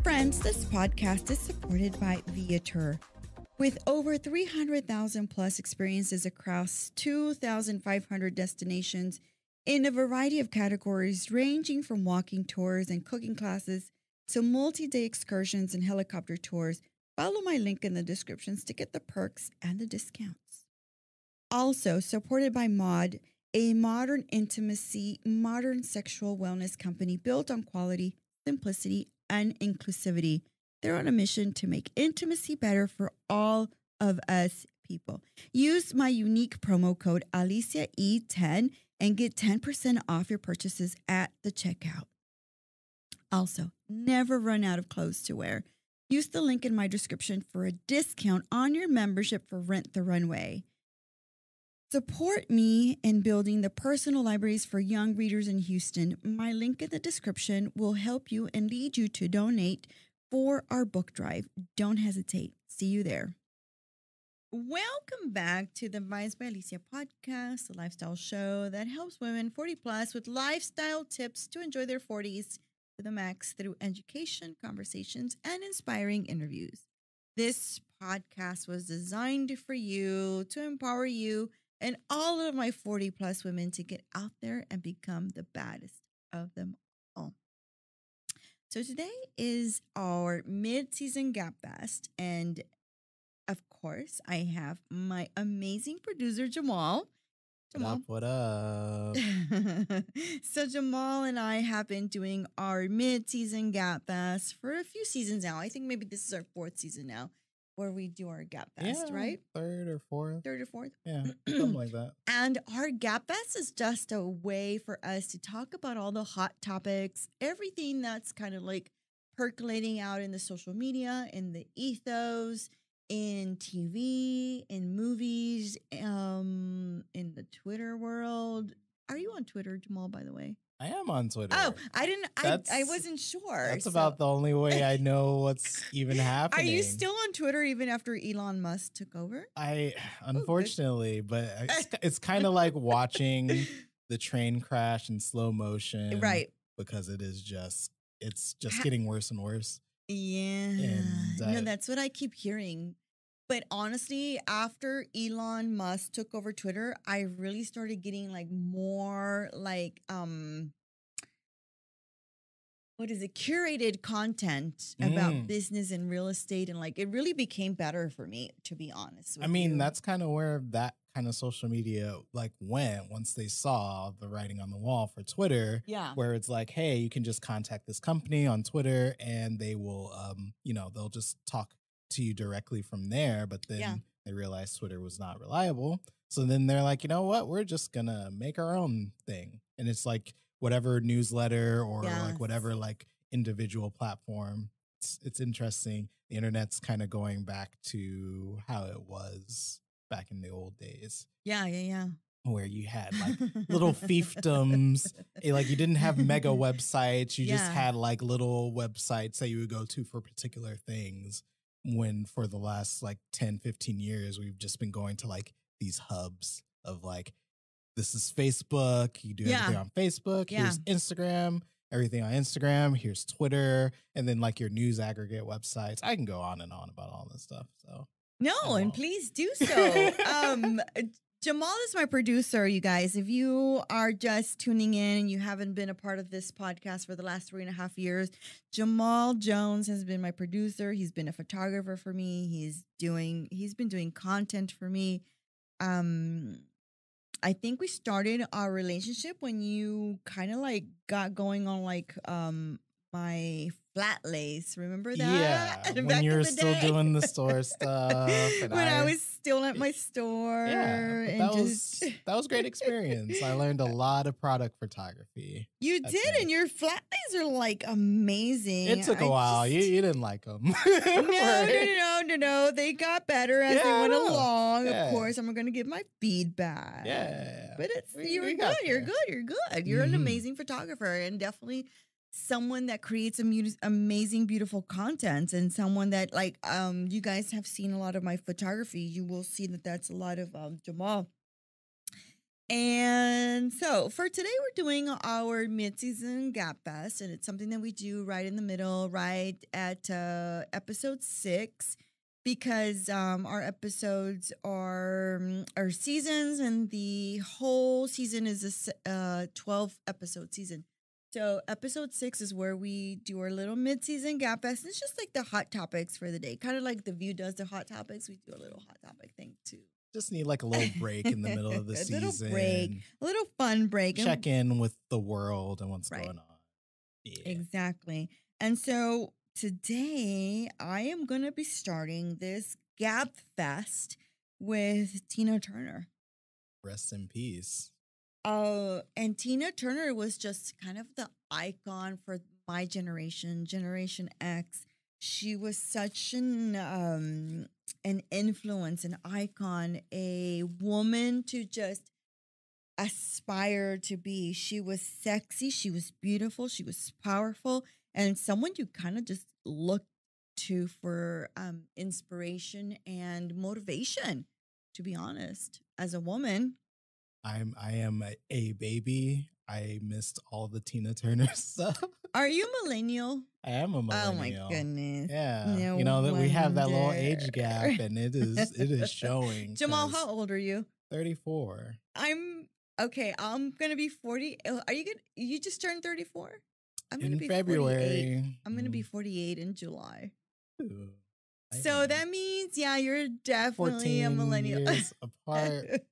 Friends, this podcast is supported by Viator. With over 300,000 plus experiences across 2,500 destinations in a variety of categories ranging from walking tours and cooking classes to multi-day excursions and helicopter tours, follow my link in the descriptions to get the perks and the discounts. Also supported by Mod, a modern intimacy, modern sexual wellness company built on quality, simplicity, and inclusivity. They're on a mission to make intimacy better for all of us people. Use my unique promo code AliciaE10 and get 10% off your purchases at the checkout. Also, never run out of clothes to wear. Use the link in my description for a discount on your membership for Rent the Runway. Support me in building the personal libraries for young readers in Houston. My link in the description will help you and lead you to donate for our book drive. Don't hesitate. See you there. Welcome back to the Vibes by Alicia podcast, a lifestyle show that helps women 40 plus with lifestyle tips to enjoy their 40s to the max through education, conversations, and inspiring interviews. This podcast was designed for you, to empower you, and all of my 40 plus women to get out there and become the baddest of them all. So today is our mid-season Gabfest, and of course, I have my amazing producer, Jamaal. What up? So Jamaal and I have been doing our mid-season Gabfest for a few seasons now. I think maybe this is our 4th season now, where we do our Gabfest, right? Third or fourth. Yeah, something like that. And our Gabfest is just a way for us to talk about all the hot topics, everything that's kind of like percolating out in the social media, in the ethos, in TV, in movies, in the Twitter world. Are you on Twitter, Jamaal, by the way? I am on Twitter. Oh, I wasn't sure. That's about the only way I know what's even happening. Are you still on Twitter even after Elon Musk took over? Unfortunately, but it's kind of like watching the train crash in slow motion. Right. Because it's just getting worse and worse. Yeah. And that's what I keep hearing. But honestly, after Elon Musk took over Twitter, I really started getting like more like curated content about business and real estate, and like it really became better for me, to be honest with you. That's kind of where that kind of social media like went once they saw the writing on the wall for Twitter. Yeah. Where it's like, hey, you can just contact this company on Twitter and they will they'll just talk to you directly from there. But then they realized Twitter was not reliable. So then they're like, you know what? We're just gonna make our own thing. And it's like whatever newsletter or like whatever like individual platform. It's interesting. The internet's kind of going back to how it was back in the old days. Yeah. Where you had like little fiefdoms, like you didn't have mega websites. You just had like little websites that you would go to for particular things. When for the last like 10, 15 years, we've just been going to like these hubs of like, this is Facebook. You do everything on Facebook. Here's Instagram, everything on Instagram. Here's Twitter. And then like your news aggregate websites. I can go on and on about all this stuff. So no, and please do so. Jamaal is my producer, you guys. If you are just tuning in and you haven't been a part of this podcast for the last 3.5 years, Jamaal Jones has been my producer. He's been a photographer for me. He's been doing content for me. I think we started our relationship when you kind of like got going on like my flat lace. Remember that? Yeah, when you were still doing the store stuff. And when I was still at my store. Yeah, that was great experience. I learned a lot of product photography. You did, and your flat lays are like amazing. It took a while. You didn't like them. No. They got better as they went along. Of course, I'm going to give my feedback. Yeah. But you're good. You're an amazing photographer, and definitely someone that creates amazing, beautiful content, and someone that like you guys have seen a lot of my photography. You will see that that's a lot of Jamaal. And so for today, we're doing our mid-season Gabfest, and it's something that we do right in the middle, right at episode 6, because our episodes are seasons, and the whole season is a 12 episode season. So episode 6 is where we do our little mid-season Gabfest. It's just like the hot topics for the day, kind of like The View does the hot topics. We do a little hot topic thing too. Just need like a little break in the middle of the season. A little break, a little fun break. Check in with the world and what's going on. Yeah. Exactly. And so today I am going to be starting this Gabfest with Tina Turner. Rest in peace. And Tina Turner was just kind of the icon for my generation, Generation X. She was such an influence, an icon, a woman to just aspire to be. She was sexy, she was beautiful, she was powerful, and someone you kind of just look to for inspiration and motivation, to be honest, as a woman. I am a baby. I missed all the Tina Turner stuff. Are you a millennial? I am a millennial. Oh my goodness. Yeah. No you know that we have that little wonder. age gap, and it is showing. Jamal, how old are you? 34. I'm gonna be 40. Are you good? You just turned 34? I'm gonna be February. 48. I'm gonna be 48 in July. Ooh, so that means, yeah, you're definitely a millennial. Years apart.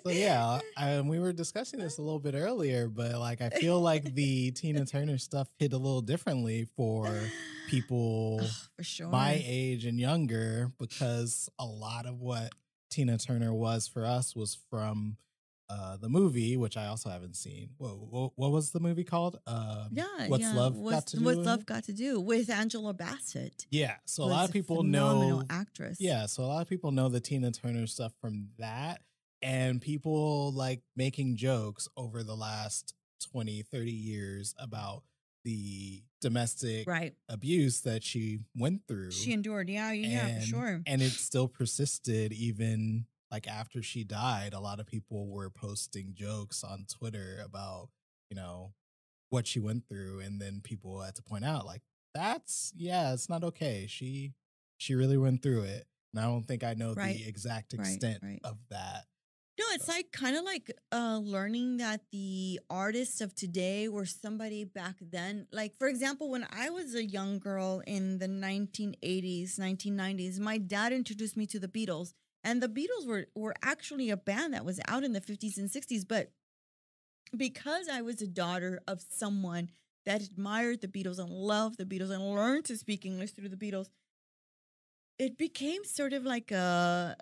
So yeah, we were discussing this a little bit earlier, but like I feel like the Tina Turner stuff hit a little differently for people for sure. my age and younger, because a lot of what Tina Turner was for us was from the movie, which I also haven't seen. What was the movie called? What's Love Got to Do? What's Love Got to Do with Angela Bassett? Yeah, so a lot of people know actress. Yeah, so a lot of people know the Tina Turner stuff from that. And people like making jokes over the last 20, 30 years about the domestic abuse that she went through. She endured, for sure. And it still persisted even like after she died. A lot of people were posting jokes on Twitter about, you know, what she went through. And then people had to point out like, it's not okay. She really went through it. And I don't think I know the exact extent of that. No, it's like kind of like learning that the artists of today were somebody back then. Like, for example, when I was a young girl in the 1980s, 1990s, my dad introduced me to the Beatles. And the Beatles were actually a band that was out in the 50s and 60s. But because I was a daughter of someone that admired the Beatles and loved the Beatles and learned to speak English through the Beatles, it became sort of like a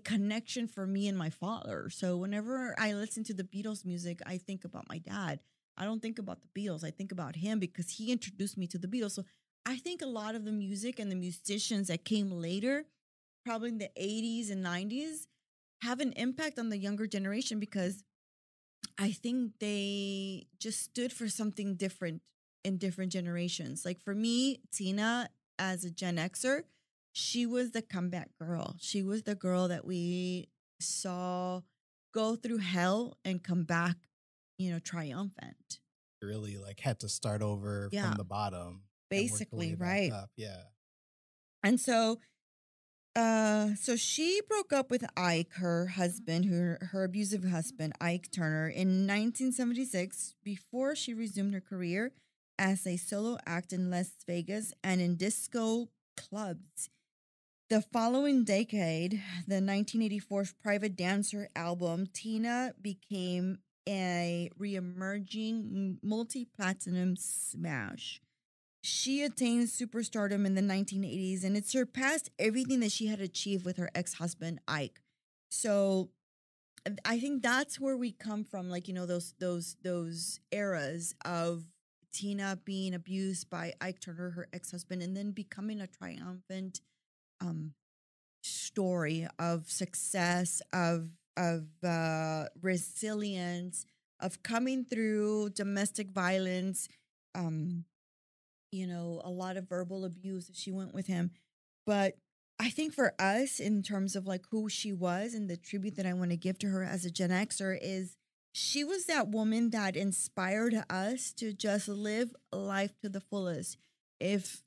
connection for me and my father. So whenever I listen to the Beatles music, I think about my dad. I don't think about the Beatles. I think about him because he introduced me to the Beatles. So I think a lot of the music and the musicians that came later, probably in the 80s and 90s, have an impact on the younger generation because I think they just stood for something different in different generations. Like for me, Tina, as a Gen Xer, she was the comeback girl. She was the girl that we saw go through hell and come back, triumphant. Really like had to start over from the bottom. Basically, right. Yeah. And so she broke up with Ike, her husband, her abusive husband, Ike Turner, in 1976 before she resumed her career as a solo act in Las Vegas and in disco clubs. The following decade, the 1984 Private Dancer album, Tina became a re-emerging multi-platinum smash. She attained superstardom in the 1980s, and it surpassed everything that she had achieved with her ex-husband, Ike. So I think that's where we come from, like, those eras of Tina being abused by Ike Turner, her ex-husband, and then becoming a triumphant story of success, of resilience, of coming through domestic violence, a lot of verbal abuse. She went with him, but I think for us, in terms of like who she was and the tribute that I want to give to her as a Gen Xer, is she was that woman that inspired us to just live life to the fullest. If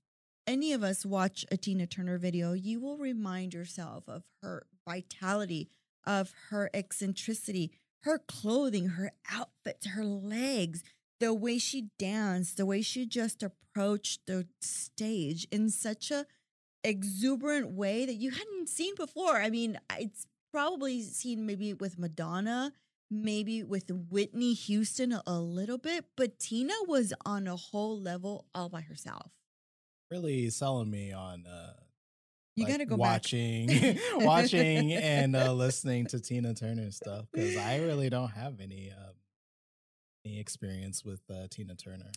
any of us watch a Tina Turner video, you will remind yourself of her vitality, of her eccentricity, her clothing, her outfits, her legs, the way she danced, the way she just approached the stage in such a exuberant way that you hadn't seen before. I mean, it's probably seen maybe with Madonna, maybe with Whitney Houston a little bit, but Tina was on a whole level all by herself. Really selling me on You like got to go watching back. watching and listening to Tina Turner stuff, because I really don't have any experience with Tina Turner.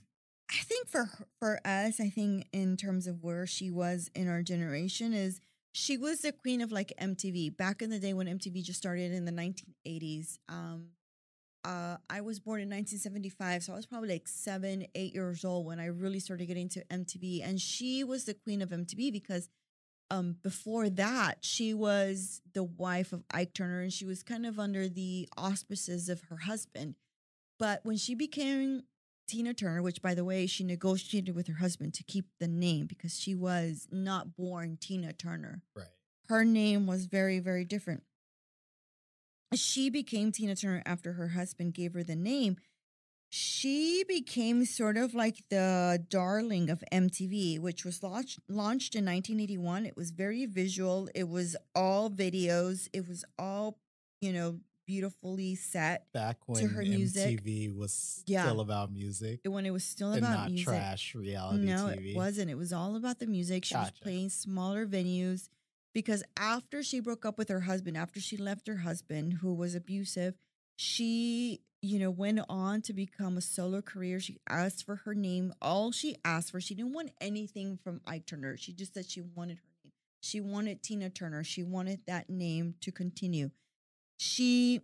I think for us, I think in terms of where she was in our generation, is she was the queen of like MTV back in the day when MTV just started in the 1980s. I was born in 1975, so I was probably like 7, 8 years old when I really started getting to MTV, and she was the queen of MTV because before that she was the wife of Ike Turner, and she was kind of under the auspices of her husband. But when she became Tina Turner, which by the way, she negotiated with her husband to keep the name because she was not born Tina Turner. Right. Her name was very, very different. She became Tina Turner after her husband gave her the name. She became sort of like the darling of MTV, which was launched in 1981. It was very visual. It was all videos. It was all, beautifully set back when to her music. MTV was still about music. When it was still and about not music. trash reality No, TV. it wasn't. It was all about the music. She was playing smaller venues because after she broke up with her husband, after she left her husband who was abusive, she, went on to become a solo career. She asked for her name. All she asked for, she didn't want anything from Ike Turner. She just said she wanted her name. She wanted Tina Turner. She wanted that name to continue. She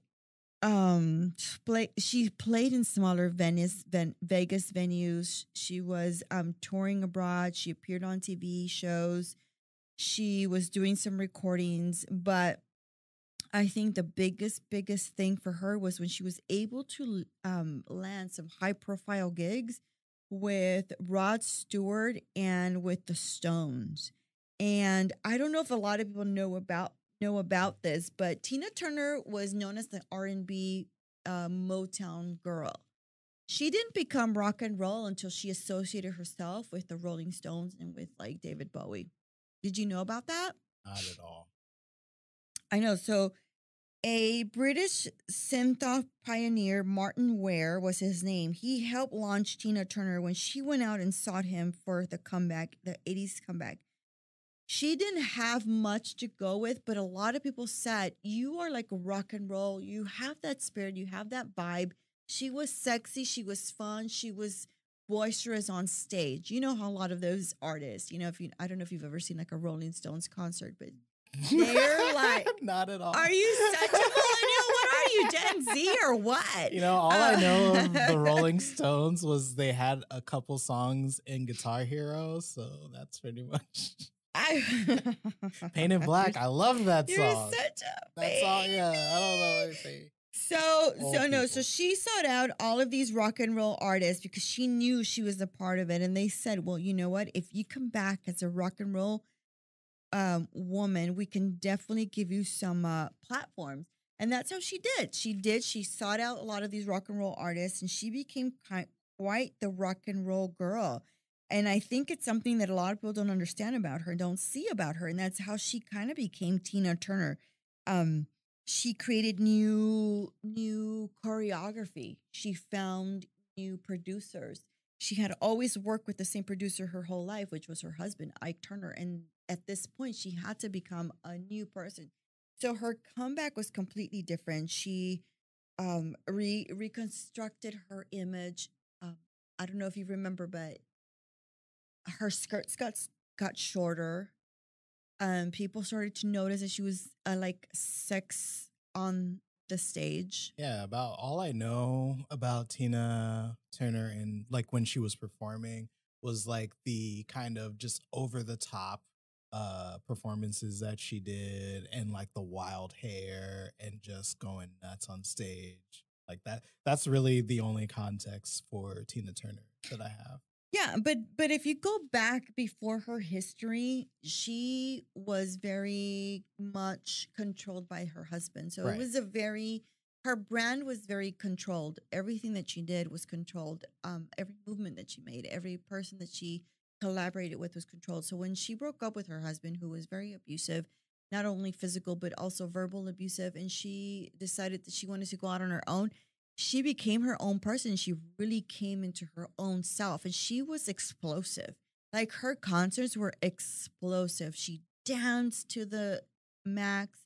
played in smaller Vegas venues. She was touring abroad. She appeared on TV shows. She was doing some recordings, but I think the biggest thing for her was when she was able to land some high profile gigs with Rod Stewart and with the Stones. And I don't know if a lot of people know about this, but Tina Turner was known as the R&B Motown girl. She didn't become rock and roll until she associated herself with the Rolling Stones and with like David Bowie. Did you know about that? Not at all. I know. So a British synth pioneer, Martin Ware was his name. He helped launch Tina Turner when she went out and sought him for the comeback, the 80s comeback. She didn't have much to go with, but a lot of people said, you are like rock and roll. You have that spirit. You have that vibe. She was sexy. She was fun. She was boisterous on stage. You know how a lot of those artists, I don't know if you've ever seen like a Rolling Stones concert, but they're like, not at all. Are you such a millennial? What are you, Gen Z or what? All I know of the Rolling Stones was they had a couple songs in Guitar Hero, so that's pretty much. Painted Black. I love that song. You're such a that song. Yeah, I don't know anything. So she sought out all of these rock and roll artists because she knew she was a part of it, and they said, "Well, you know what? If you come back as a rock and roll woman, we can definitely give you some platforms." And that's how she did. She sought out a lot of these rock and roll artists, and she became quite the rock and roll girl. And I think it's something that a lot of people don't understand about her, don't see about her. And that's how she kind of became Tina Turner. She created new choreography. She found new producers. She had always worked with the same producer her whole life, which was her husband, Ike Turner. And at this point, she had to become a new person. So her comeback was completely different. She reconstructed her image. I don't know if you remember, but her skirts got shorter. People started to notice that she was like sex on the stage. Yeah, about all I know about Tina Turner and like when she was performing was like the kind of just over the top performances that she did, and like the wild hair and just going nuts on stage. Like that's really the only context for Tina Turner that I have. Yeah, but if you go back before her history, she was very much controlled by her husband. So it Right. was her brand was very controlled. Everything that she did was controlled. Every movement that she made, every person that she collaborated with was controlled. So when she broke up with her husband, who was very abusive, not only physical but also verbal abusive, and she decided that she wanted to go out on her own, she became her own person. She really came into her own self, and she was explosive. Like, her concerts were explosive. She danced to the max.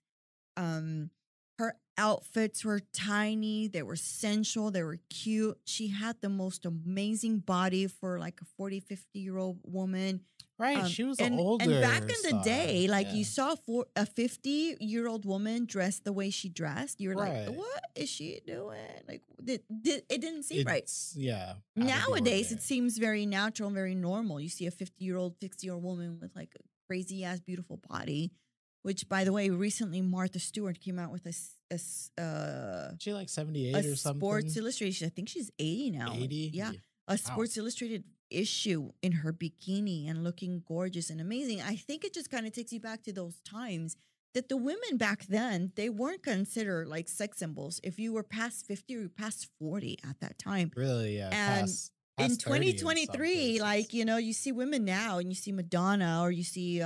Her outfits were tiny. They were sensual. They were cute. She had the most amazing body for like a 40, 50-year-old woman. Right. She was older. And back in the star. day, like, you saw a 50-year-old woman dressed the way she dressed. You were Right. like, what is she doing? Like, it didn't seem right. Yeah. Nowadays, it seems very natural and very normal. You see a 50-year-old, 60-year-old woman with like a crazy ass beautiful body, which, by the way, recently Martha Stewart came out with she like 78 or something. Sports Illustrated. I think she's 80 now. 80? Yeah. A Sports Illustrated issue in her bikini and looking gorgeous and amazing. I think it just kind of takes you back to those times that the women back then, they weren't considered like sex symbols. If you were past 50 or past 40 at that time. Really, yeah. And past in 2023, like, you know, you see women now and you see Madonna, or you see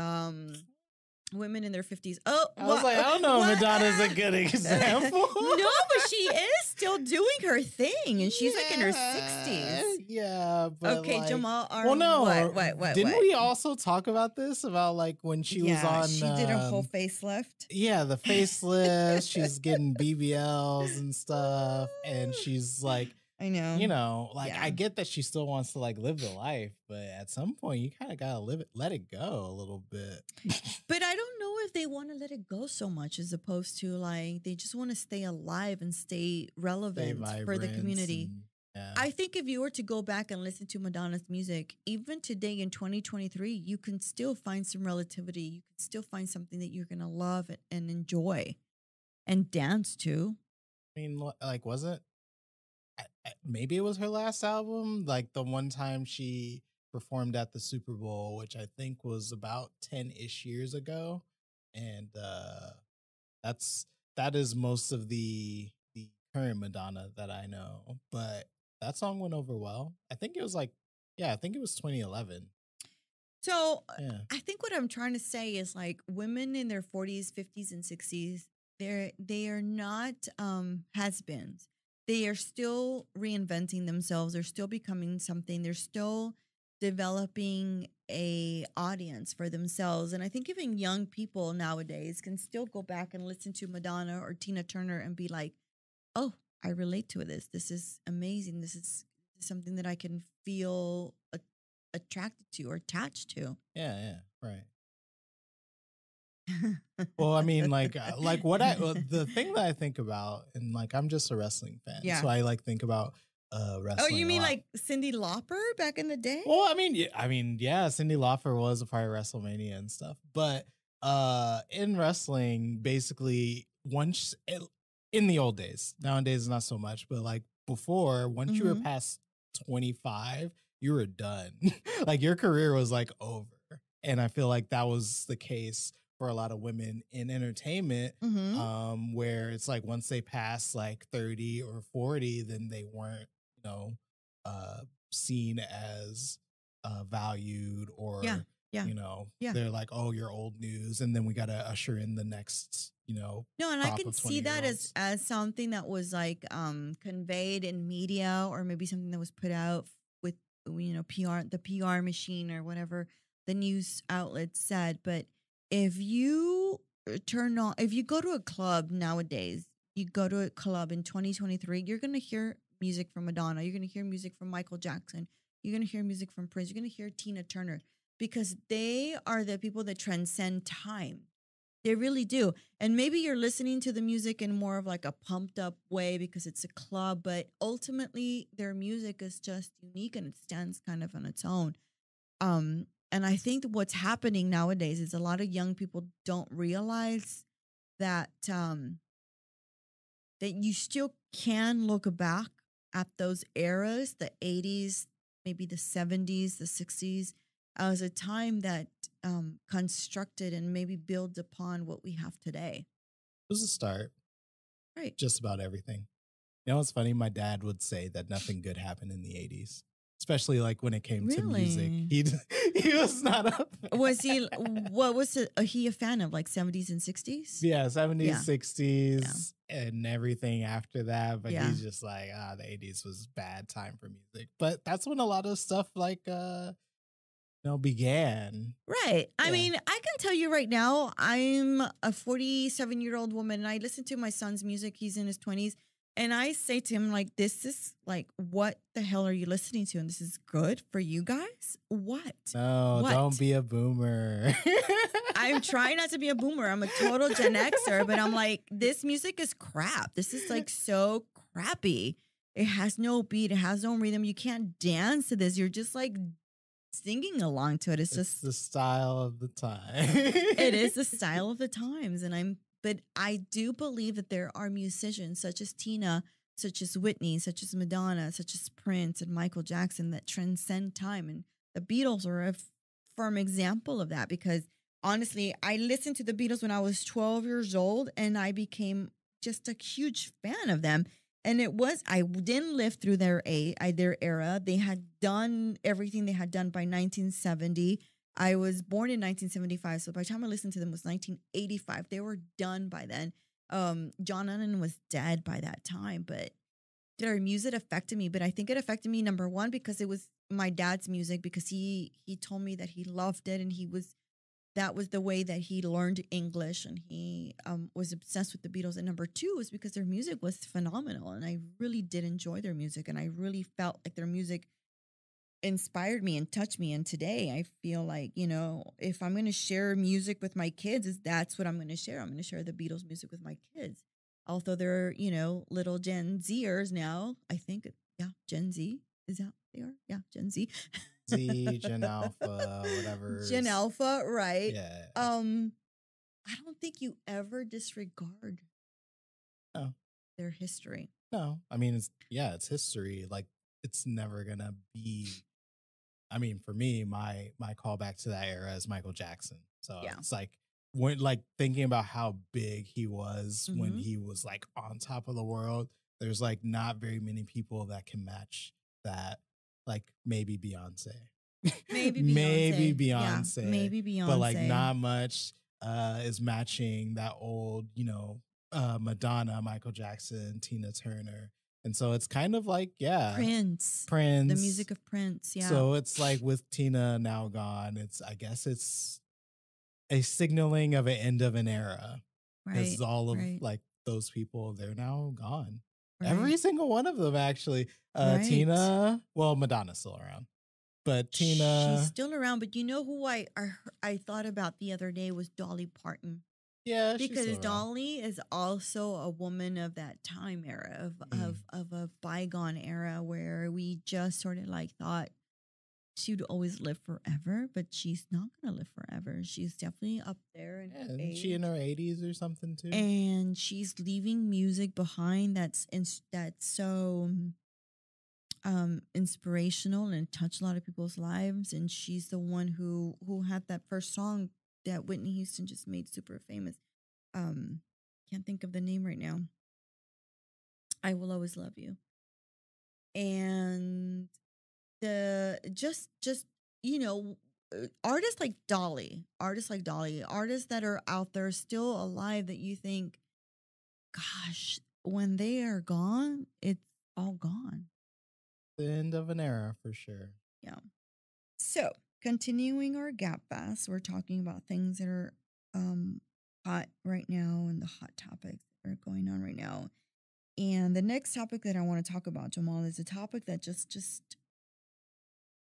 women in their 50s. Oh, I was like, I don't know if Madonna's a good example. No, but she is still doing her thing, and she's like in her 60s. Yeah, but okay, like, Jamaal. Well, no, what? Didn't we also talk about this about like when she was on? She did her whole facelift. Yeah, the facelift. She's getting BBLs and stuff, and she's like, I know. You know, like, I get that she still wants to like live the life, but at some point you kind of gotta let it go a little bit. But I don't know if they want to let it go so much, as opposed to like they just want to stay alive and stay relevant for the community. I think if you were to go back and listen to Madonna's music, even today in 2023, you can still find some relativity. You can still find something that you're gonna love and enjoy and dance to. I mean, like, was it? Maybe it was her last album, like the one time she performed at the Super Bowl, which I think was about 10-ish years ago, and that is most of the current Madonna that I know. But that song went over well. I think it was 2011. So I think what I'm trying to say is, like, women in their 40s, 50s, and 60s, they are not has-beens. They are still reinventing themselves. They're still becoming something. They're still developing a audience for themselves. And I think even young people nowadays can still go back and listen to Madonna or Tina Turner and be like, oh, I relate to this. This is amazing. This is something that I can feel attracted to or attached to. Yeah, right. Well, I mean, like the thing that I think about, and like, I'm just a wrestling fan, so I like think about wrestling. Oh, you mean like Cyndi Lauper back in the day? Well, I mean, yeah, Cyndi Lauper was a part of WrestleMania and stuff, but in wrestling, basically, once in the old days, nowadays not so much, but like before, once you were past 25, you were done. Like, your career was like over, and I feel like that was the case for a lot of women in entertainment, where it's like once they pass like 30 or 40, then they weren't, seen as valued, or they're like, oh, you're old news, and then we got to usher in the next, No, and I can see that as something that was like conveyed in media, or maybe something that was put out with the PR machine or whatever the news outlet said. But if you go to a club nowadays, you go to a club in 2023, you're going to hear music from Madonna. You're going to hear music from Michael Jackson. You're going to hear music from Prince. You're going to hear Tina Turner, because they are the people that transcend time. They really do. And maybe you're listening to the music in more of like a pumped up way because it's a club, but ultimately their music is just unique and it stands kind of on its own. And I think what's happening nowadays is a lot of young people don't realize that that you still can look back at those eras, the 80s, maybe the 70s, the 60s, as a time that constructed and maybe builds upon what we have today. It was a start. Right. Just about everything. You know what's funny? My dad would say that nothing good happened in the 80s. Especially like when it came to music. He was not up. Was he, what was it, he a fan of, like 70s and 60s? Yeah, 70s, 60s, and everything after that. But he's just like, the 80s was bad time for music. But that's when a lot of stuff like began. Right. I mean, I can tell you right now, I'm a 47-year-old woman and I listen to my son's music. He's in his 20s. And I say to him, like, this is like, what the hell are you listening to? And this is good for you guys? What? No, don't be a boomer. I'm trying not to be a boomer. I'm a total Gen Xer, but I'm like, this music is crap. This is like so crappy. It has no beat. It has no rhythm. You can't dance to this. You're just like singing along to it. It's just the style of the time. It is the style of the times. But I do believe that there are musicians such as Tina, such as Whitney, such as Madonna, such as Prince and Michael Jackson that transcend time. And the Beatles are a firm example of that because honestly, I listened to the Beatles when I was 12 years old and I became just a huge fan of them. And I didn't live through their era. They had done everything they had done by 1970. I was born in 1975, so by the time I listened to them it was 1985. They were done by then. John Lennon was dead by that time, but their music affected me. But I think it affected me, number one, because it was my dad's music, because he told me that he loved it and that was the way that he learned English, and he was obsessed with the Beatles. And number two was because their music was phenomenal, and I really did enjoy their music, and I really felt like their music inspired me and touched me. And today I feel like, if I'm going to share music with my kids, that's what I'm going to share. I'm going to share the Beatles music with my kids. Although they're, little Gen Zers now, I think, Gen Z. Is that what they are? Yeah, Gen Z. Z, Gen Alpha, whatever. Gen Alpha, right. Yeah. I don't think you ever disregard their history. No, I mean, it's history. Like, it's never going to be, I mean, for me, my callback to that era is Michael Jackson. So it's like, when thinking about how big he was when he was like on top of the world, there's like not very many people that can match that. Like maybe Beyonce. Maybe Beyonce. But like not much is matching that old, Madonna, Michael Jackson, Tina Turner. And so it's kind of like, Prince, the music of Prince. Yeah. So it's like with Tina now gone, I guess it's a signaling of an end of an era. Because all of like those people, they're now gone. Right. Every single one of them, actually. Tina, well, Madonna's still around. But Tina, she's still around. But you know who I thought about the other day was Dolly Parton. Yeah, because Dolly is also a woman of that time era of a bygone era where we just sort of like thought she would always live forever, but she's not going to live forever. She's definitely up there in her age. She in her 80s or something too, and she's leaving music behind that's so inspirational and touched a lot of people's lives. And she's the one who had that first song that Whitney Houston just made super famous. Can't think of the name right now. I Will Always Love You. And artists like Dolly, artists that are out there still alive that you think, gosh, when they are gone, it's all gone. The end of an era for sure. Yeah. So continuing our Gabfest, we're talking about things that are hot right now and the hot topics that are going on right now. And the next topic that I want to talk about, Jamaal, is a topic that just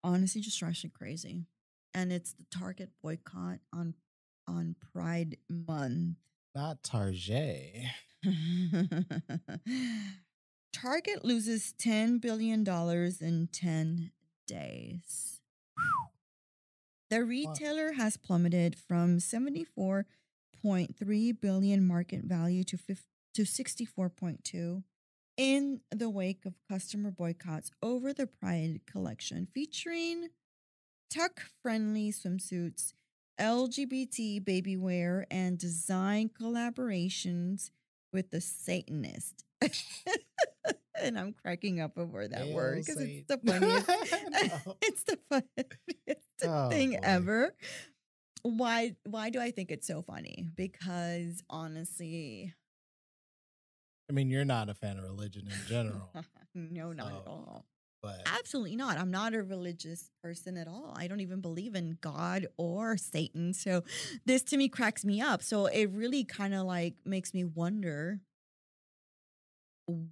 honestly just drives me crazy. And it's the Target boycott on Pride Month. Not Target. Target loses $10 billion in 10 days. The retailer has plummeted from 74.3 billion market value to 64.2 in the wake of customer boycotts over the Pride collection, featuring tuck-friendly swimsuits, LGBT baby wear, and design collaborations with the Satanist. And I'm cracking up over that word because it's the funniest. No. It's the funniest thing ever. Why do I think it's so funny? Because honestly, I mean, you're not a fan of religion in general. no, not at all. But Absolutely not. I'm not a religious person at all. I don't even believe in God or Satan. So this to me cracks me up. So it really kind of like makes me wonder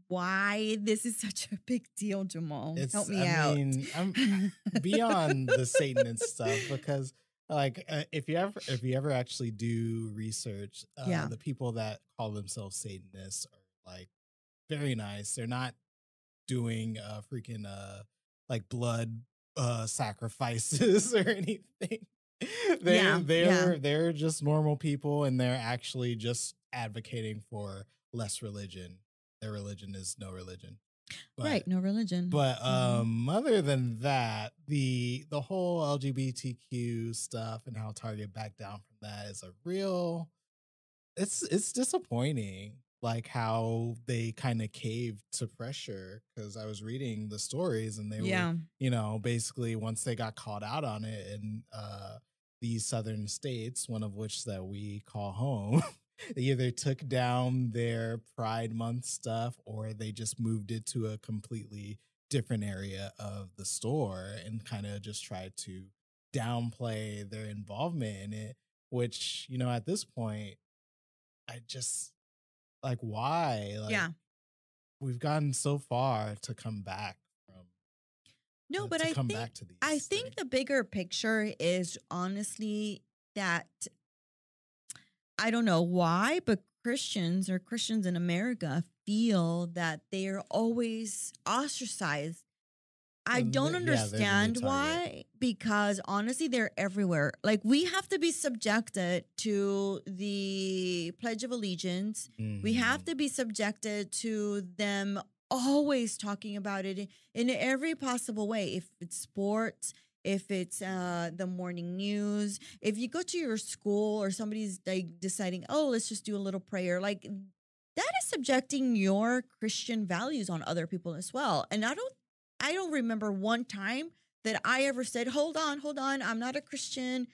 why this is such a big deal, Jamaal. Help me out. I mean, I'm beyond the Satanist stuff because, like, if you ever actually do research, the people that call themselves Satanists are like very nice. They're not doing freaking like blood sacrifices or anything. They're just normal people, and they're actually just advocating for less religion. Their religion is no religion. Right, no religion. But other than that, the whole LGBTQ stuff and how Target backed down from that is a real it's disappointing, like how they kind of caved to pressure, because I was reading the stories and they were, you know, basically once they got called out on it in these southern states, one of which that we call home, they either took down their Pride Month stuff or they just moved it to a completely different area of the store and kind of just tried to downplay their involvement in it, which, you know, at this point, I just like, why? Like, we've gotten so far to come back from. No, but I think the bigger picture is honestly that I don't know why, but Christians in America feel that they are always ostracized. I don't understand why, because honestly, they're everywhere. Like, we have to be subjected to the Pledge of Allegiance. Mm-hmm. We have to be subjected to them always talking about it in every possible way. If it's sports, if it's the morning news, if you go to your school or somebody's like deciding, oh, let's just do a little prayer, like that is subjecting your Christian values on other people as well. And I don't remember one time that I ever said, hold on, I'm not a Christian.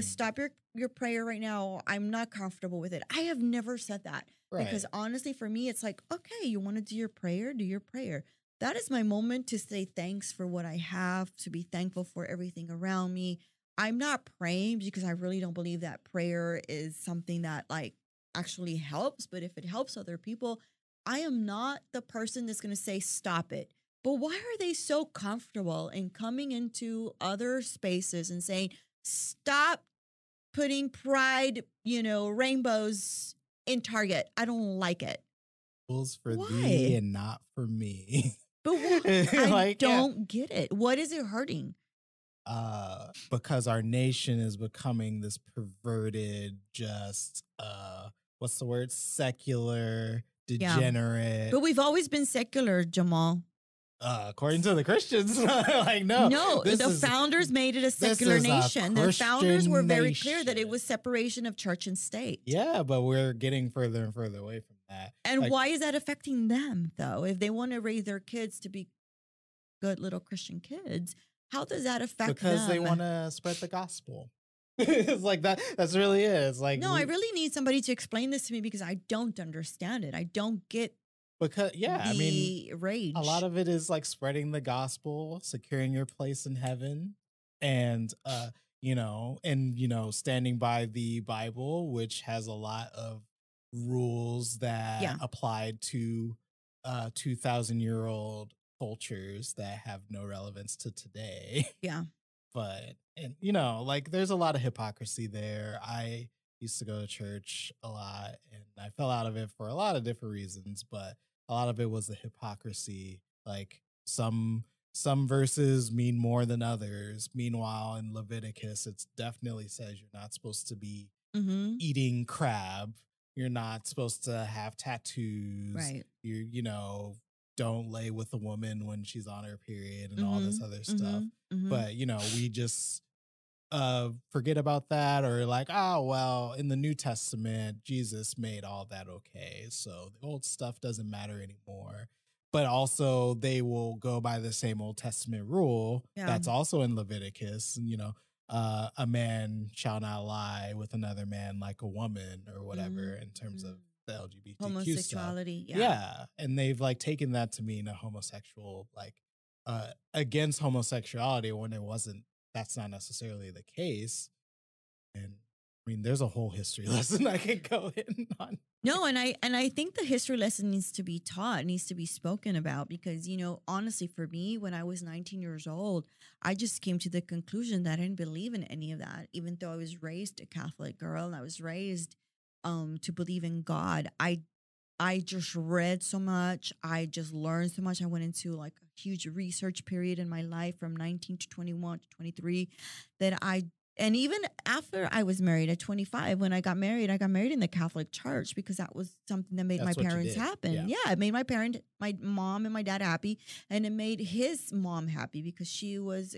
Stop your prayer right now. I'm not comfortable with it. I have never said that. Right. Because honestly, for me, it's like, okay, you want to do your prayer? Do your prayer. That is my moment to say thanks for what I have, to be thankful for everything around me. I'm not praying because I really don't believe that prayer is something that like actually helps. But if it helps other people, I am not the person that's going to say, stop it. But why are they so comfortable in coming into other spaces and saying, stop putting pride, rainbows in Target? I don't like it. Rules for thee and not for me. But I don't get it. What is it hurting? Because our nation is becoming this perverted, just what's the word? Secular, degenerate. But we've always been secular, Jamaal. According to the Christians, like no, the founders made it a secular nation. The founders were very clear that it was separation of church and state. Yeah, but we're getting further and further away from that. And why is that affecting them, though? If they want to raise their kids to be good little Christian kids, how does that affect them? Because they want to spread the gospel. It's like that. That's really it. It's like, no, I really need somebody to explain this to me because I don't understand it. I don't get. Because rage. A lot of it is like spreading the gospel, securing your place in heaven, and standing by the Bible, which has a lot of rules that applied to 2,000-year-old cultures that have no relevance to today. Yeah. But there's a lot of hypocrisy there. I used to go to church a lot and I fell out of it for a lot of different reasons, but a lot of it was the hypocrisy. Like some some verses mean more than others. Meanwhile, in Leviticus, it definitely says you're not supposed to be eating crab. You're not supposed to have tattoos. Right. You know, don't lay with a woman when she's on her period and all this other stuff. But, you know, we just forget about that, or like, oh, well, in the New Testament, Jesus made all that okay. So the old stuff doesn't matter anymore. But also they will go by the same Old Testament rule that's also in Leviticus. You know, a man shall not lie with another man like a woman or whatever in terms of the LGBTQ homosexuality stuff. Yeah. And they've like taken that to mean a homosexual, like against homosexuality when it wasn't. That's not necessarily the case. And I mean, there's a whole history lesson I can go in on. No, and I think the history lesson needs to be taught, needs to be spoken about, because, you know, honestly, for me, when I was 19 years old, I just came to the conclusion that I didn't believe in any of that, even though I was raised a Catholic girl and I was raised to believe in God. I just read so much. I just learned so much. I went into like a huge research period in my life from 19 to 21 to 23 and even after I was married at 25, when I got married in the Catholic Church because that was something that made my parents happy. Yeah, it made my mom and my dad happy, and it made his mom happy because she was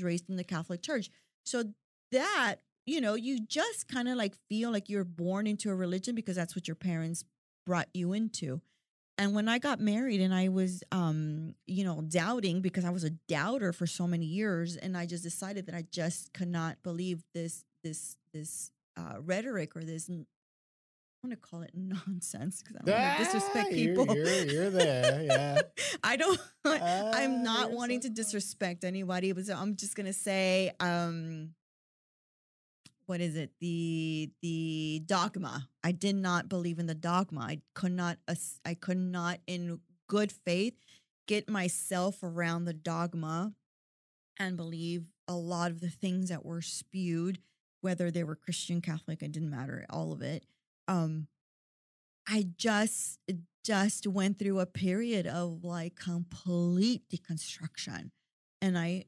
raised in the Catholic Church. So that, you know, you just kind of like feel like you're born into a religion because that's what your parents brought you into. And when I got married and I was, you know, doubting because I was a doubter for so many years, and I just decided that I just could not believe this rhetoric or this, I want to call it nonsense because I don't want to disrespect people. You're there, yeah. I'm not wanting to disrespect anybody, but I'm just gonna say, what is it? The dogma. I did not believe in the dogma. I could not in good faith get myself around the dogma and believe a lot of the things that were spewed, whether they were Christian, Catholic, it didn't matter, all of it. I just went through a period of like complete deconstruction, and I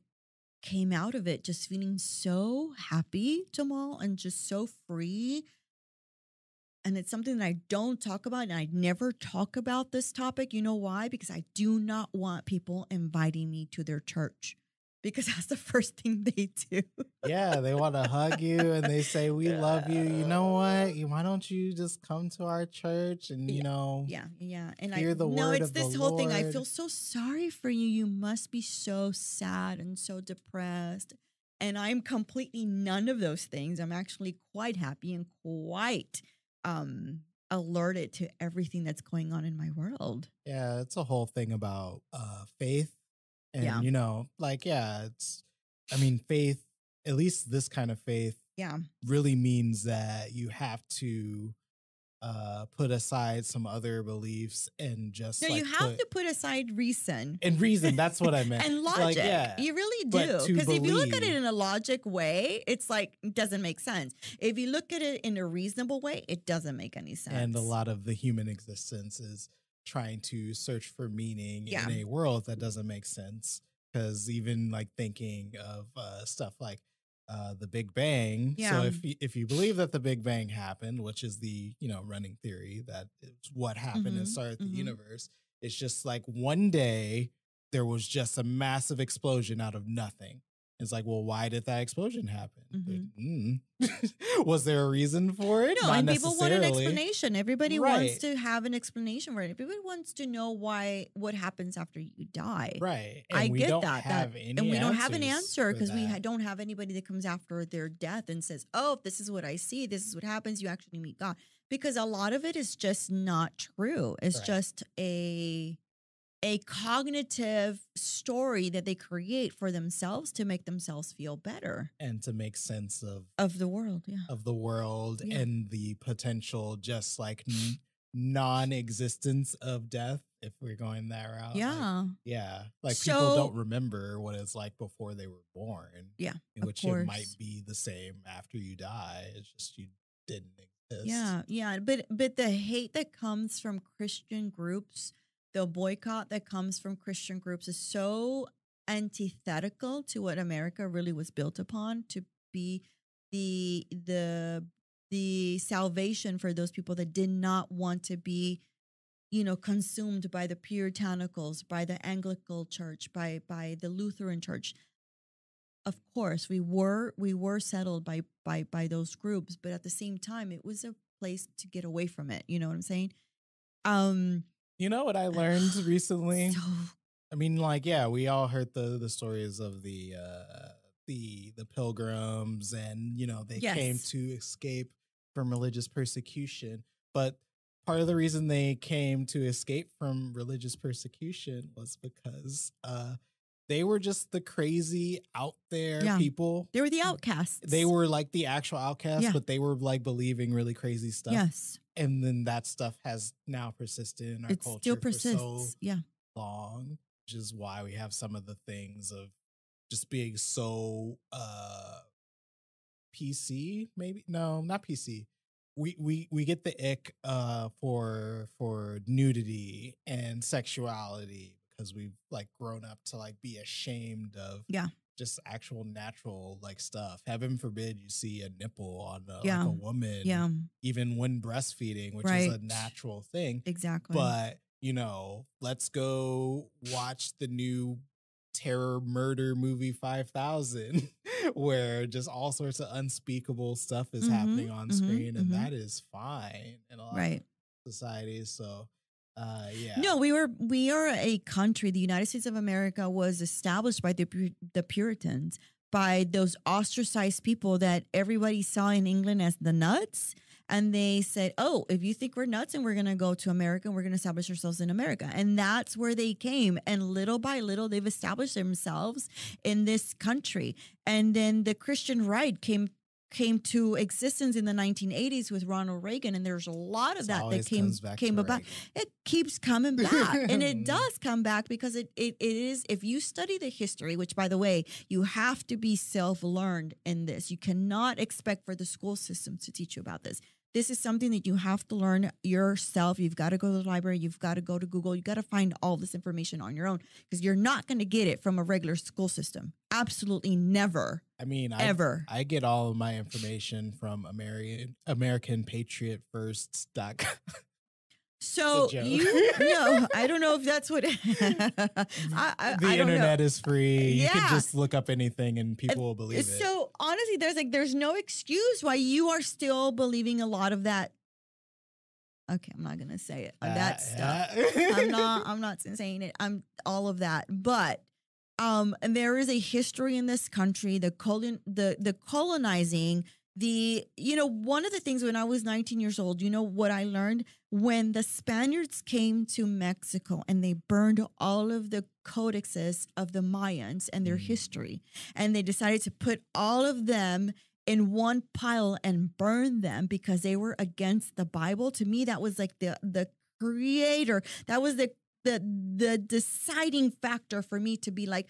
came out of it just feeling so happy, Jamaal, and just so free. And it's something that I don't talk about, and I never talk about this topic. You know why? Because I do not want people inviting me to their church, because that's the first thing they do. Yeah, they want to hug you and they say, we love you. You know what? Why don't you just come to our church and, you know, and hear the word it's of this the whole Lord. thing. I feel so sorry for you. You must be so sad and so depressed. And I'm completely none of those things. I'm actually quite happy and quite alerted to everything that's going on in my world. Yeah, it's a whole thing about faith. And, you know, like, faith, at least this kind of faith, really means that you have to put aside some other beliefs and just you have to put aside reason. And reason, that's what I meant. And logic. Like, you really do. Because if you look at it in a logic way, it's like, it doesn't make sense. If you look at it in a reasonable way, it doesn't make any sense. And a lot of the human existence is trying to search for meaning in a world that doesn't make sense. Because even like thinking of stuff like the Big Bang. So if you believe that the Big Bang happened, which is the, you know, running theory that it's what happened and started the universe, it's just like one day there was just a massive explosion out of nothing. It's like, well, why did that explosion happen? Was there a reason for it? No, Not and people want an necessarily. explanation. Everybody wants to have an explanation for it. Everybody wants to know what happens after you die. Right. And I get that. And we don't have an answer because we don't have anybody that comes after their death and says, oh, this is what I see. This is what happens. You actually meet God. Because a lot of it is just not true. It's just a cognitive story that they create for themselves to make themselves feel better and to make sense of the world, of the world and the potential just like non-existence of death, if we're going that route. Like people don't remember what it's like before they were born, in which it might be the same after you die. It's just you didn't exist. But the hate that comes from Christian groups the boycott that comes from Christian groups is so antithetical to what America really was built upon, to be the salvation for those people that did not want to be, consumed by the Puritanicals, by the Anglican Church, by the Lutheran Church. Of course, we were settled by those groups, but at the same time, it was a place to get away from it. You know what I'm saying? You know what I learned recently? I mean, we all heard the stories of the pilgrims, and they came to escape from religious persecution. But part of the reason they came to escape from religious persecution was because they were just the crazy out there people. They were the outcasts. They were like the actual outcasts, but they were like believing really crazy stuff. Yes. And then that stuff has now persisted in our culture still persists. for so long, which is why we have some of the things of just being so PC, maybe. No, not PC. We get the ick for nudity and sexuality because we've grown up to be ashamed of just actual natural stuff. Heaven forbid you see a nipple on a woman, even when breastfeeding, which is a natural thing. Exactly. But let's go watch the new terror murder movie 5000 where just all sorts of unspeakable stuff is happening on screen, and that is fine in a lot of societies. So no, we are a country. The United States of America was established by the Puritans, by those ostracized people that everybody saw in England as the nuts. And they said, oh, if you think we're nuts, and we're going to go to America and we're going to establish ourselves in America. And that's where they came. And little by little, they've established themselves in this country. And then the Christian right came to existence in the 1980s with Ronald Reagan, and there's a lot of that came about. It keeps coming back, and it does come back because it is. If you study the history, which by the way, you have to be self-learned in this. You cannot expect for the school system to teach you about this. This is something that you have to learn yourself. You've got to go to the library. You've got to go to Google. You've got to find all this information on your own because you're not going to get it from a regular school system. Absolutely never. I mean, ever. I get all of my information from American Patriot First.com. So I don't know if that's what the internet is free. You can just look up anything and people will believe it. So honestly, there's no excuse why you are still believing a lot of that. Okay, I'm not gonna say it. That stuff. I'm not saying it. I'm all of that. But and there is a history in this country, the colonizing. One of the things when I was 19 years old, what I learned when the Spaniards came to Mexico and they burned all of the codexes of the Mayans and their history, and they decided to put all of them in one pile and burn them because they were against the Bible. To me, that was like the creator. That was the deciding factor for me to be like,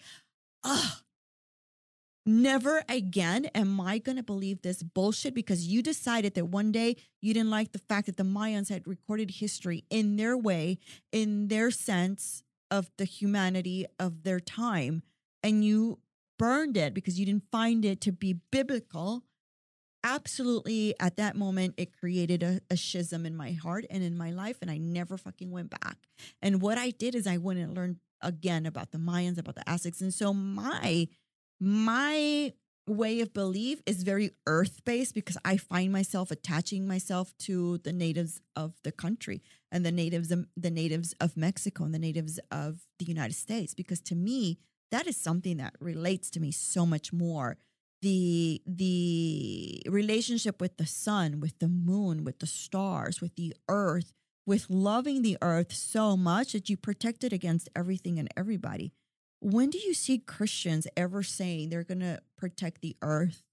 never again am I going to believe this bullshit because you decided that one day you didn't like the fact that the Mayans had recorded history in their way, in their sense of the humanity of their time, and you burned it because you didn't find it to be biblical. Absolutely, at that moment, it created a schism in my heart and in my life, and I never fucking went back. And what I did is I went and learned again about the Mayans, about the Aztecs, and so my way of belief is very earth-based because I find myself attaching myself to the natives of the country and the natives of Mexico and the natives of the United States, because to me, that is something that relates to me so much more. The relationship with the sun, with the moon, with the stars, with the earth, with loving the earth so much that you protect it against everything and everybody. When do you see Christians ever saying they're going to protect the earth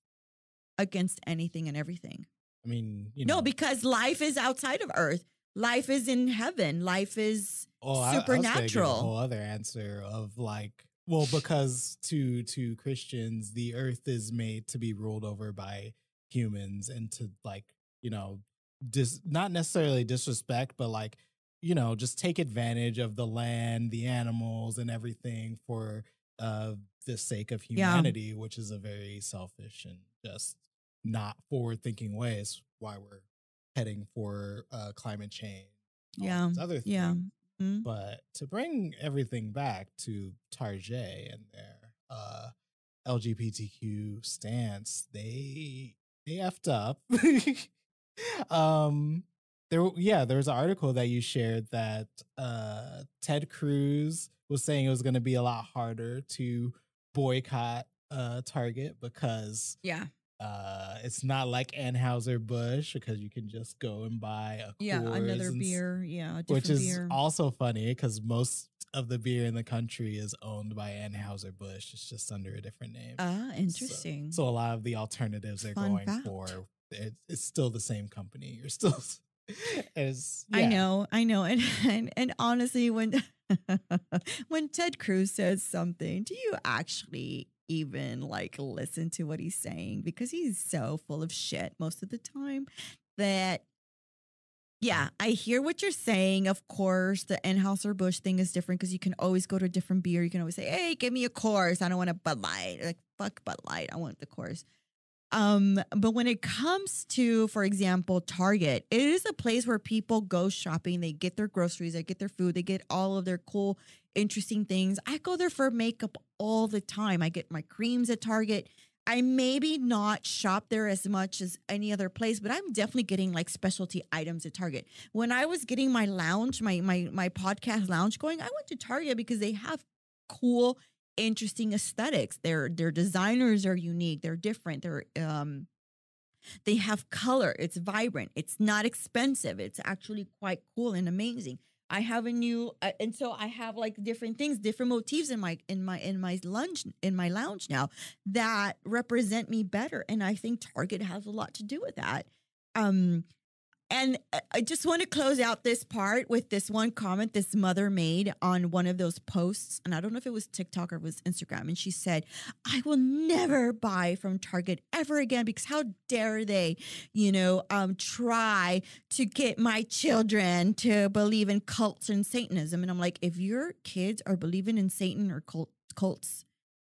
against anything and everything? I mean, no, because life is outside of earth. Life is in heaven. Life is supernatural. I was give a whole other answer of because to Christians, the earth is made to be ruled over by humans and to not necessarily disrespect, but just take advantage of the land, the animals, and everything for the sake of humanity, which is a very selfish and just not forward-thinking way. It's why we're heading for climate change, all these other things. Mm-hmm. But to bring everything back to Tarjay and their LGBTQ stance, they effed up. There was an article that you shared that Ted Cruz was saying it was going to be a lot harder to boycott Target because it's not like Anheuser-Busch, because you can just go and buy a Coors another beer, which is also funny because most of the beer in the country is owned by Anheuser-Busch. It's just under a different name. Interesting. So a lot of the alternatives they're going for, it's still the same company. You're still I know, and honestly, when when Ted Cruz says something, do you actually even like listen to what he's saying? Because he's so full of shit most of the time that I hear what you're saying. Of course, the Anheuser-Busch thing is different because you can always go to a different beer. You can always say, hey, give me a Coors. I don't want a Bud Light. Like, fuck Bud Light. I want the Coors. But when it comes to, for example, Target, it is a place where people go shopping. They get their groceries, they get their food, they get all of their cool, interesting things. I go there for makeup all the time. I get my creams at Target. I maybe not shop there as much as any other place, but I'm definitely getting like specialty items at Target. When I was getting my lounge, my podcast lounge going, I went to Target because they have cool, interesting aesthetics. Their designers are unique. They're different. They have color. It's vibrant. It's not expensive. It's actually quite cool and amazing. I have a new, and so I have like different things, different motifs in my lounge now that represent me better. And I think Target has a lot to do with that. And I just want to close out this part with this one comment this mother made on one of those posts. And I don't know if it was TikTok or it was Instagram. And she said, I will never buy from Target ever again because how dare they, try to get my children to believe in cults and Satanism. And I'm like, if your kids are believing in Satan or cults,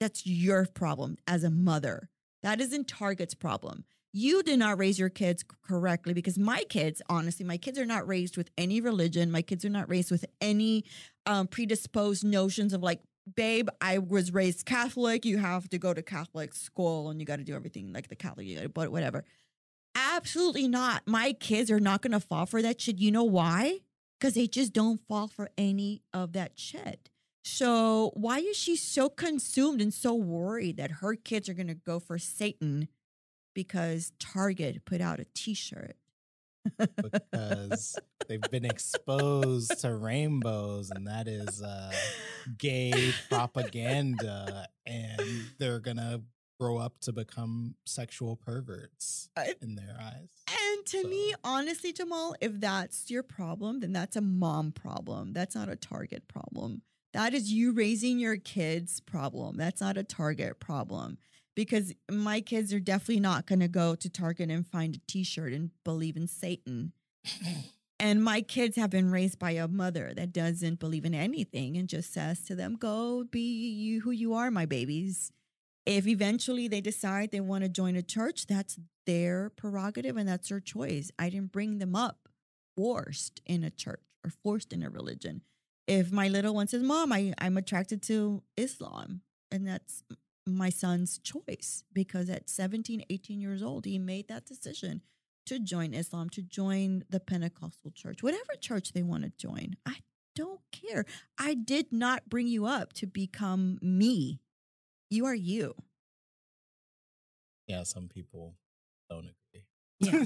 that's your problem as a mother. That isn't Target's problem. You did not raise your kids correctly because my kids, honestly, my kids are not raised with any religion. My kids are not raised with any predisposed notions of like, babe, I was raised Catholic. You have to go to Catholic school and you got to do everything like the Catholic, you got to, but whatever. Absolutely not. My kids are not going to fall for that shit. You know why? Because they just don't fall for any of that shit. So why is she so consumed and so worried that her kids are going to go for Satan? Because Target put out a T-shirt. Because they've been exposed to rainbows, and that is gay propaganda, and they're gonna grow up to become sexual perverts in their eyes. And to me, honestly, Jamaal, if that's your problem, then that's a mom problem. That's not a Target problem. That is you raising your kids' problem. That's not a Target problem. Because my kids are definitely not going to go to Target and find a T-shirt and believe in Satan. And my kids have been raised by a mother that doesn't believe in anything and just says to them, go be you who you are, my babies. If eventually they decide they want to join a church, that's their prerogative and that's their choice. I didn't bring them up forced in a church or forced in a religion. If my little one says, Mom, I'm attracted to Islam, and that's my son's choice, because at 17, 18 years old, he made that decision to join Islam, to join the Pentecostal church, whatever church they want to join. I don't care. I did not bring you up to become me. You are you. Yeah, some people don't agree. Yeah.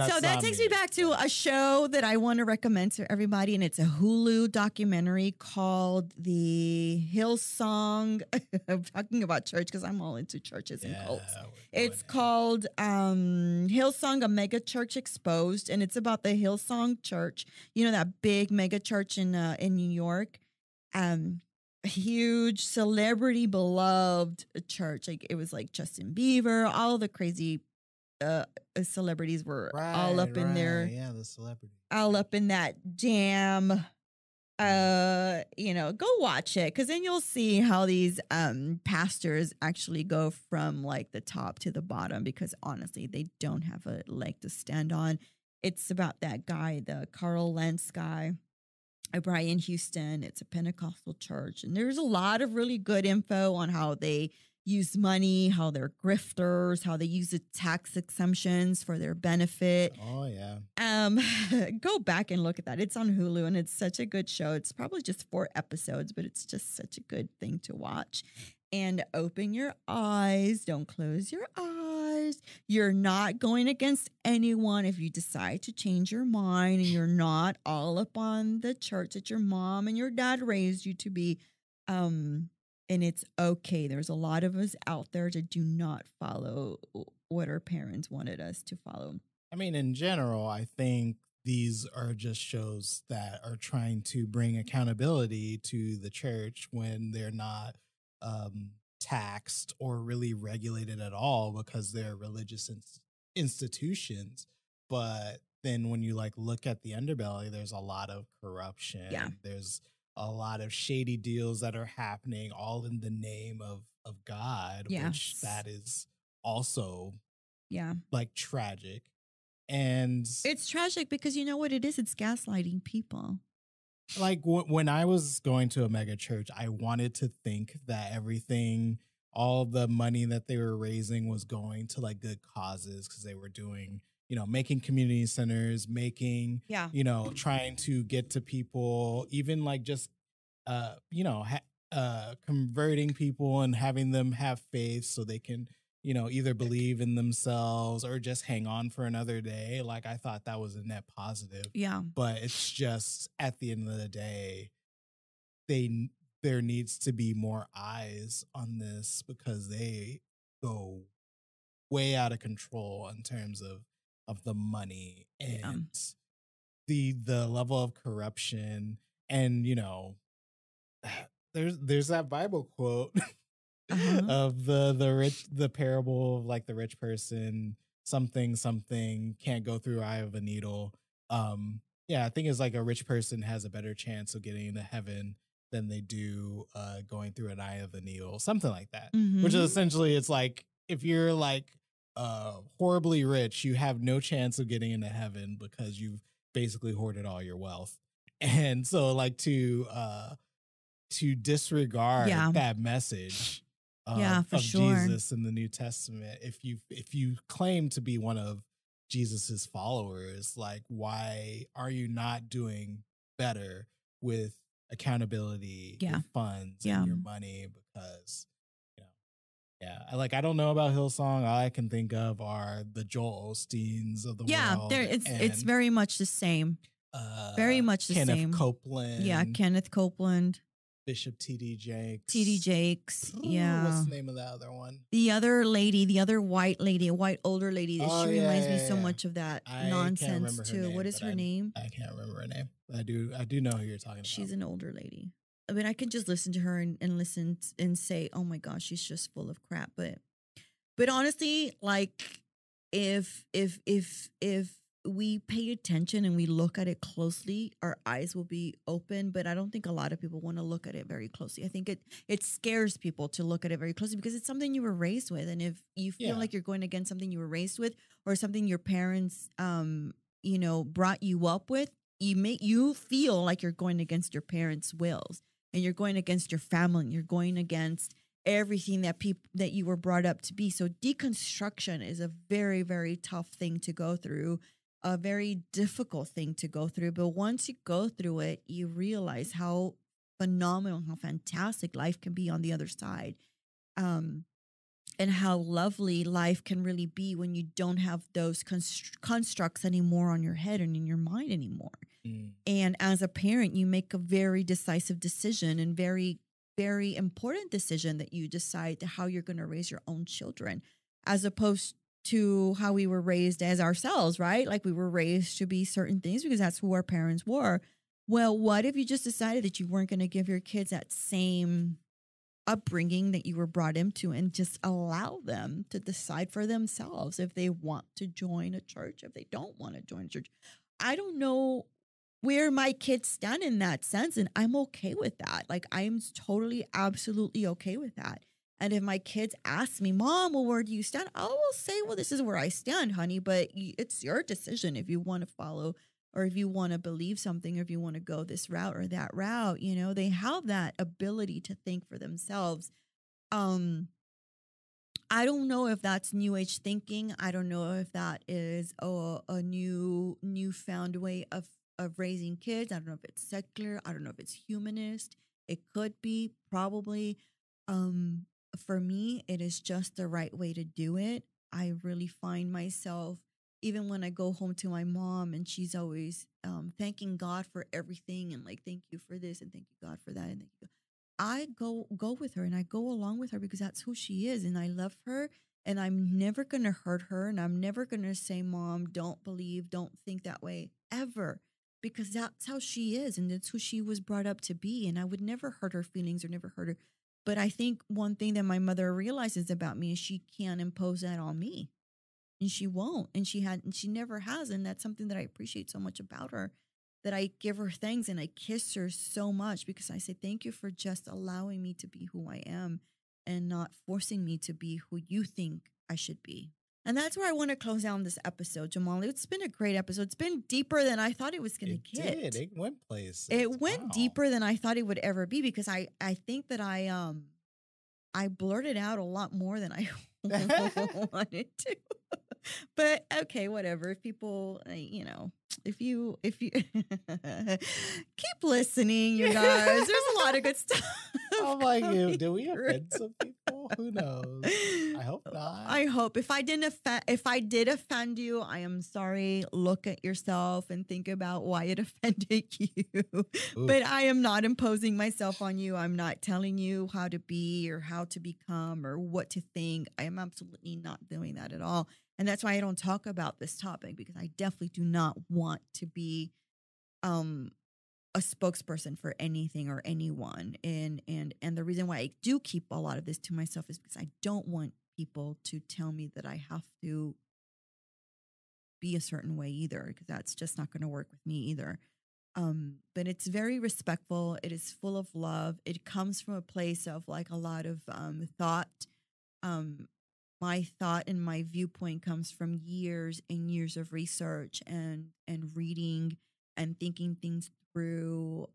So that takes me back to a show that I want to recommend to everybody, and it's a Hulu documentary called The Hillsong. I'm talking about church because I'm all into churches and cults. It's called Hillsong, a Mega Church Exposed, and it's about the Hillsong Church. You know, that big mega church in New York. Huge celebrity beloved church. Like it was like Justin Bieber, all the crazy celebrities were all up in there. Yeah, the celebrities. All up in that jam. Go watch it, because then you'll see how these pastors actually go from like the top to the bottom, because honestly they don't have a leg to stand on. It's about that guy, the Carl Lentz guy, Brian Houston. It's a Pentecostal church, and there's a lot of really good info on how they use money, how they're grifters, how they use the tax exemptions for their benefit. Oh yeah. Go back and look at that. It's on Hulu, and it's such a good show. It's probably just 4 episodes, but it's just such a good thing to watch. And open your eyes. Don't close your eyes. You're not going against anyone if you decide to change your mind, and you're not all up on the church that your mom and your dad raised you to be. And it's okay. There's a lot of us out there that do not follow what our parents wanted us to follow. I mean, in general, I think these are just shows that are trying to bring accountability to the church when they're not taxed or really regulated at all, because they're religious institutions. But then when you like look at the underbelly, there's a lot of corruption. Yeah. There's a lot of shady deals that are happening, all in the name of God, which that is also like tragic. And it's tragic because you know what it is? It's gaslighting people. Like when I was going to a mega church, I wanted to think that everything, all the money that they were raising was going to like good causes, because they were doing, making community centers, making, trying to get to people, even like just, converting people and having them have faith so they can, either believe in themselves or just hang on for another day. Like, I thought that was a net positive. Yeah. But it's just at the end of the day, there needs to be more eyes on this, because they go way out of control in terms of the money and the level of corruption. And there's that Bible quote of the parable of like the rich person, something can't go through eye of a needle. I think it's like a rich person has a better chance of getting into heaven than they do going through an eye of the needle, something like that. Which is essentially, it's like, if you're like horribly rich, you have no chance of getting into heaven because you've basically hoarded all your wealth. And so like to disregard that message of Jesus in the New Testament, if you claim to be one of Jesus's followers, like, why are you not doing better with accountability, with funds and your money? Because I don't know about Hillsong. All I can think of are the Joel Osteens of the world. Yeah, it's very much the same. Very much the Kenneth same. Copeland. Yeah, Kenneth Copeland. Bishop T.D. Jakes. T.D. Jakes. Yeah. What's the name of the other one? The other lady, the other white lady, a white older lady. She reminds me so much of that nonsense too. What is her name? I can't remember her name. I do know who you're talking about. She's an older lady. I mean, I can just listen to her and listen and say, oh my gosh, she's just full of crap. But honestly, like, if we pay attention and we look at it closely, our eyes will be open. But I don't think a lot of people want to look at it very closely. I think it scares people to look at it very closely because it's something you were raised with. And if you feel like you're going against something you were raised with, or something your parents, brought you up with, you feel like you're going against your parents' wills, and you're going against your family. You're going against everything that you were brought up to be. So deconstruction is a very, very tough thing to go through, a very difficult thing to go through. But once you go through it, you realize how phenomenal, how fantastic life can be on the other side. And how lovely life can really be when you don't have those constructs anymore on your head and in your mind anymore. And as a parent, you make a very decisive decision and very, very important decision that you decide how you're going to raise your own children, as opposed to how we were raised as ourselves, right? Like, we were raised to be certain things because that's who our parents were. Well, what if you just decided that you weren't going to give your kids that same upbringing that you were brought into, and just allow them to decide for themselves if they want to join a church, if they don't want to join a church. I don't know where my kids stand in that sense, and I'm okay with that. Like, I am totally, absolutely okay with that. And if my kids ask me, Mom, well, where do you stand? I will say, well, this is where I stand, honey, but it's your decision if you want to follow, or if you want to believe something, or if you want to go this route or that route. You know, they have that ability to think for themselves. I don't know if that's new age thinking. I don't know if that is a newfound way of raising kids. I don't know if it's secular. I don't know if it's humanist. It could be, probably. For me, it is just the right way to do it. I really find myself, even when I go home to my mom, and she's always thanking God for everything, and like, thank you for this, and thank you God for that, and thank you. I go with her, and I go along with her because that's who she is, and I love her, and I'm never gonna hurt her, and I'm never gonna say, Mom, don't believe, don't think that way, ever, because that's how she is, and that's who she was brought up to be, and I would never hurt her feelings or never hurt her. But I think one thing that my mother realizes about me is she can't impose that on me, and she won't, and she never has, and that's something that I appreciate so much about her, that I give her thanks and I kiss her so much, because I say, thank you for just allowing me to be who I am and not forcing me to be who you think I should be. And that's where I want to close down this episode, Jamaal. It's been a great episode. It's been deeper than I thought it was going to get. It did. It went places. It went deeper than I thought it would ever be, because I think that I blurted out a lot more than I wanted to. But okay, whatever. If people, if you keep listening, you guys, there's a lot of good stuff. Oh my God, did we offend some people? Who knows? I hope not. I hope if I did offend you, I am sorry. Look at yourself and think about why it offended you. Oof. But I am not imposing myself on you. I'm not telling you how to be or how to become or what to think. I am absolutely not doing that at all. And that's why I don't talk about this topic, because I definitely do not want to be a spokesperson for anything or anyone. And the reason why I do keep a lot of this to myself is because I don't want people to tell me that I have to be a certain way either, because that's just not going to work with me either. But it's very respectful. It is full of love. It comes from a place of like a lot of thought. My thought and my viewpoint comes from years and years of research and reading and thinking things through.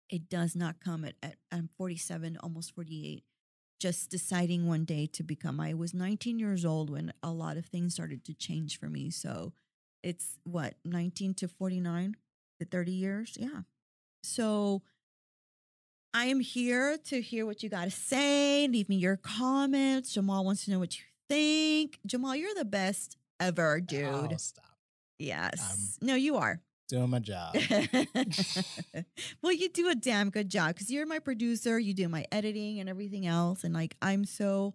It does not come at I'm 47, almost 48, just deciding one day to become. I was 19 years old when a lot of things started to change for me. So it's 19 to 49, the 30 years. Yeah. So I am here to hear what you got to say. Leave me your comments. Jamaal wants to know what you think. Jamaal, you're the best ever, dude. Oh, stop. Yes. No, you are. Doing my job. Well, you do a damn good job, because you're my producer. You do my editing and everything else. And like, I'm so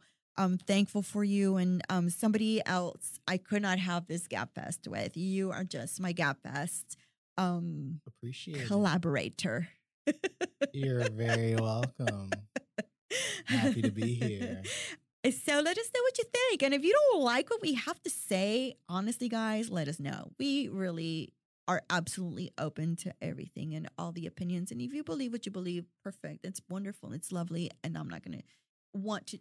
thankful for you. And somebody else I could not have this Gabfest with. You are just my Gabfest Appreciate collaborator. You're very welcome. Happy to be here. So let us know what you think. And if you don't like what we have to say, honestly, guys, let us know. We really are absolutely open to everything and all the opinions. And if you believe what you believe, perfect. It's wonderful. It's lovely. And I'm not going to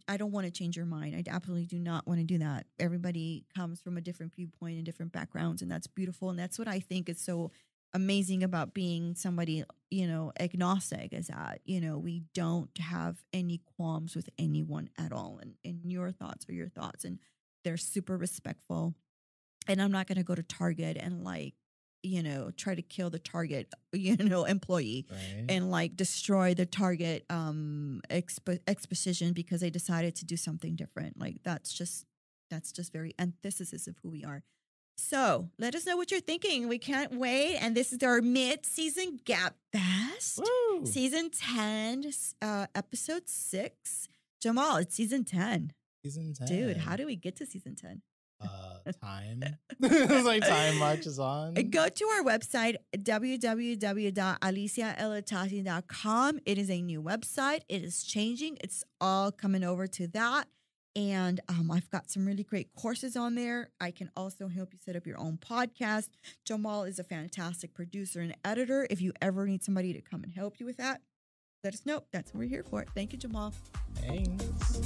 I don't want to change your mind. I absolutely do not want to do that. Everybody comes from a different viewpoint and different backgrounds. And that's beautiful. And that's what I think is so amazing about being somebody, agnostic, is that, we don't have any qualms with anyone at all. And your thoughts are your thoughts, and they're super respectful. And I'm not going to go to Target and try to kill the Target, employee, right, and destroy the Target exposition because they decided to do something different. That's just very antithesis of who we are. So let us know what you're thinking. We can't wait. And this is our mid-season Gabfest. Woo! Season 10, episode 6. Jamaal, it's season 10. Season 10. Dude, how do we get to season 10? time. It's like time marches on. Go to our website, www.aliciaelatati.com. It is a new website. It is changing. It's all coming over to that. And I've got some really great courses on there. I can also help you set up your own podcast. Jamaal is a fantastic producer and editor. If you ever need somebody to come and help you with that, let us know. That's what we're here for. Thank you, Jamaal. Thanks.